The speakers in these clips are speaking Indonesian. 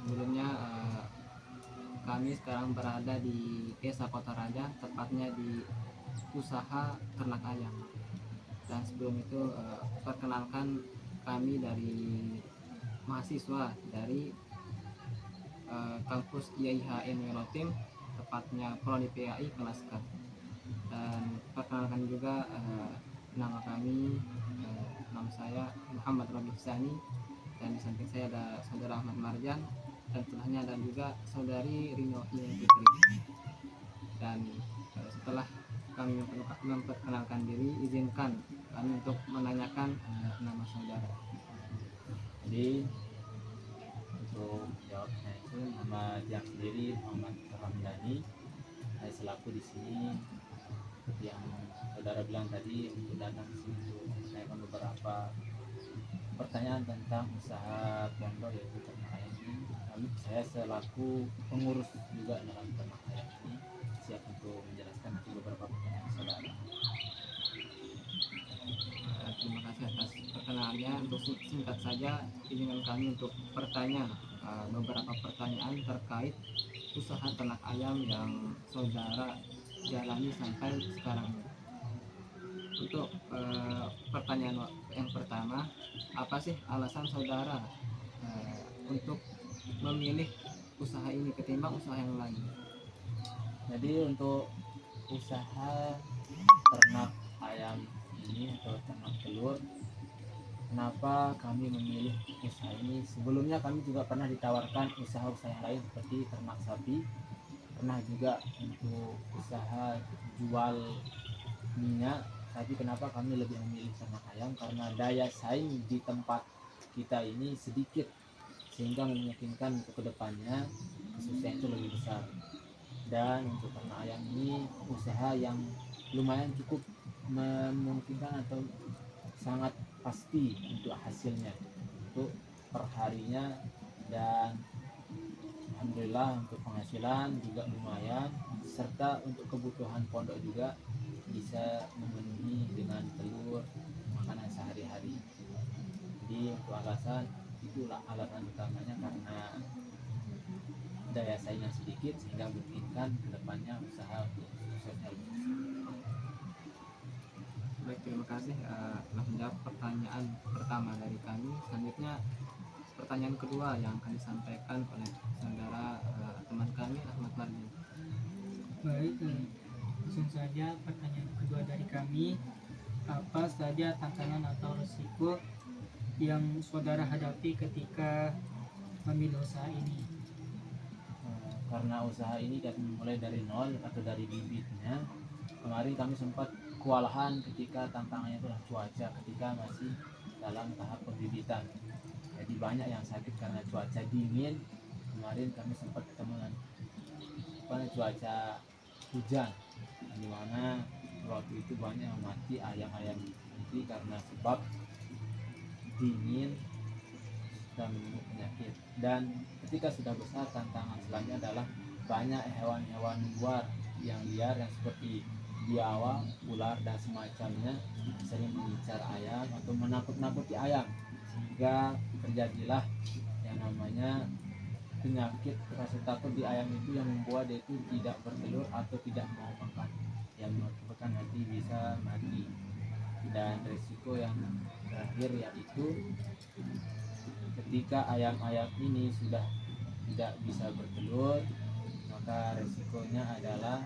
Sebelumnya kami sekarang berada di Desa Kota Raja, tepatnya di usaha ternak ayam. Dan sebelum itu perkenalkan, kami dari mahasiswa dari kampus IAIHN Welotim, tepatnya Prodi PAI kelas K. Dan perkenalkan juga nama kami, nama saya Muhammad Robi Hisani, dan di samping saya ada saudara Ahmad Marjan, dan sebelahnya ada juga saudari Rino Fitri. Dan setelah kami memperkenalkan diri, izinkan kami untuk menanyakan nama saudara. Jadi untuk jawabnya itu nama yang sendiri Muhammad Ramdhani. Saya selaku di sini seperti yang saudara bilang tadi, untuk datang ke sini untuk menanyakan beberapa pertanyaan tentang usaha pondok yaitu ternak ayam ini. Saya selaku pengurus juga dalam ternak ayam ini siap untuk menjelaskan nanti beberapa pertanyaan saudara. Terima kasih atas perkenalannya. Untuk singkat saja, izinkan kami untuk bertanya beberapa pertanyaan terkait usaha ternak ayam yang saudara jalani sampai sekarang ini. Untuk pertanyaan yang pertama, apa sih alasan saudara untuk memilih usaha ini ketimbang usaha yang lain? Jadi untuk usaha ternak ayam ini atau ternak telur, kenapa kami memilih usaha ini? Sebelumnya kami juga pernah ditawarkan usaha-usaha yang lain seperti ternak sapi, pernah juga untuk usaha jual minyak. Tapi kenapa kami lebih memilih ternak ayam? Karena daya saing di tempat kita ini sedikit, sehingga memungkinkan untuk kedepannya kesusahan itu lebih besar. Dan untuk ternak ayam ini usaha yang lumayan cukup memungkinkan atau sangat pasti untuk hasilnya, untuk perharinya. Dan alhamdulillah untuk penghasilan juga lumayan, serta untuk kebutuhan pondok juga bisa memenuhi dengan telur makanan sehari-hari. Jadi untuk alasan itulah alasan utamanya, karena daya saing yang sedikit sehingga memungkinkan kedepannya usaha untuk suksesnya. Baik, terima kasih telah menjawab pertanyaan pertama dari kami. Selanjutnya pertanyaan kedua yang akan disampaikan oleh saudara teman kami Ahmad Marjan. Baik, langsung saja pertanyaan kedua dari kami. Apa saja tantangan atau risiko yang saudara hadapi ketika memilih usaha ini? Karena usaha ini kami mulai dari nol atau dari bibitnya. Kemarin kami sempat kewalahan ketika tantangannya adalah cuaca ketika masih dalam tahap pembibitan. Jadi banyak yang sakit karena cuaca dingin. Kemarin kami sempat ketemu dengan cuaca hujan, di mana waktu itu banyak yang mati ayam-ayam itu karena sebab dingin dan menyebut penyakit. Dan ketika sudah besar, tantangan selanjutnya adalah banyak hewan-hewan luar yang liar yang seperti biawak, ular dan semacamnya sering mengincar ayam atau menakut-nakuti ayam, sehingga terjadilah yang namanya penyakit rasa takut di ayam itu yang membuat dia itu tidak bertelur atau tidak mau makan, yang menyebabkan nanti bisa mati. Dan risiko yang terakhir yaitu ketika ayam-ayam ini sudah tidak bisa bertelur, maka risikonya adalah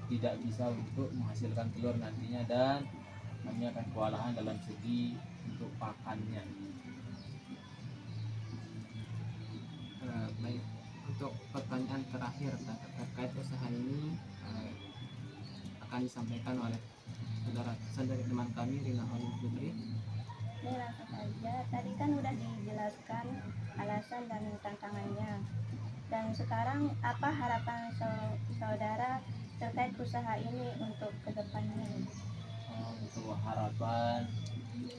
tidak bisa untuk menghasilkan telur nantinya, dan kami akan kewalahan dalam segi untuk pakannya. Baik, untuk pertanyaan terakhir terkait usaha ini akan disampaikan oleh saudari teman kami Rina Fitri. Ini langsung saja. Tadi kan udah dijelaskan alasan dan tantangannya. Dan sekarang apa harapan saudara terkait usaha ini untuk kedepannya? Untuk harapan,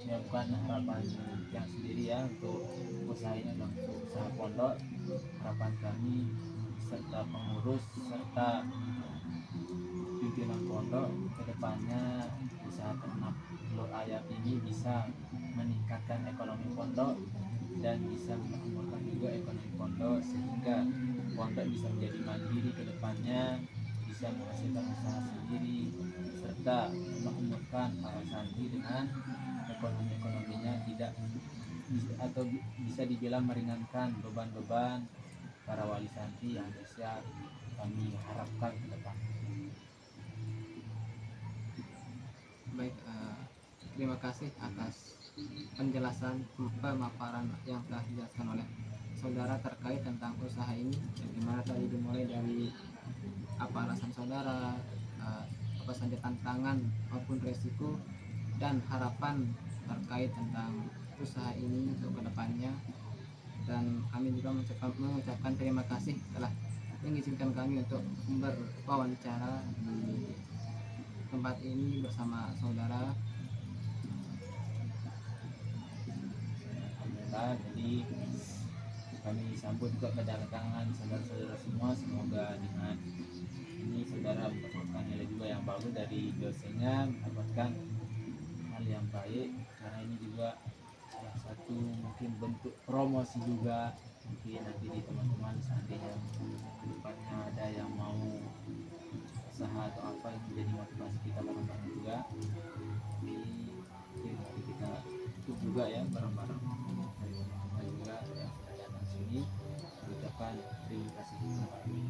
ya bukan harapan yang sendiri ya, untuk usaha ini adalah untuk usaha pondok. Harapan kami serta pengurus serta pimpinan pondok kedepannya usaha ternak telur ayam ini bisa meningkatkan ekonomi pondok dan bisa memakmurkan juga ekonomi pondok sehingga pondok bisa menjadi mandiri ke depannya, bisa menghasilkan usaha sendiri, serta memakmurkan para santri dengan ekonominya tidak atau bisa dibilang meringankan beban-beban para wali santri yang bisa kami harapkan ke depan. Baik, terima kasih atas penjelasan pemaparan yang telah dijelaskan oleh saudara terkait tentang usaha ini, bagaimana tadi dimulai dari apa alasan saudara, apa saja tantangan maupun resiko dan harapan terkait tentang usaha ini untuk kedepannya. Dan kami juga mengucapkan terima kasih telah mengizinkan kami untuk berwawancara di tempat ini bersama saudara. Alhamdulillah, jadi kami sambut juga kedatangan saudara-saudara semua. Semoga dengan ini saudara mendapatkan nilai juga yang bagus dari dosennya, mendapatkan hal yang baik, karena ini juga salah satu mungkin bentuk promosi juga. Mungkin nanti di teman-teman seandainya kedepannya ada yang mau usaha atau apa, itu jadi motivasi kita bareng-bareng juga. Jadi mungkin nanti kita ikut juga ya bareng-bareng dari teman-teman juga yang sudah datang sini. Ucapkan terima kasih kembali.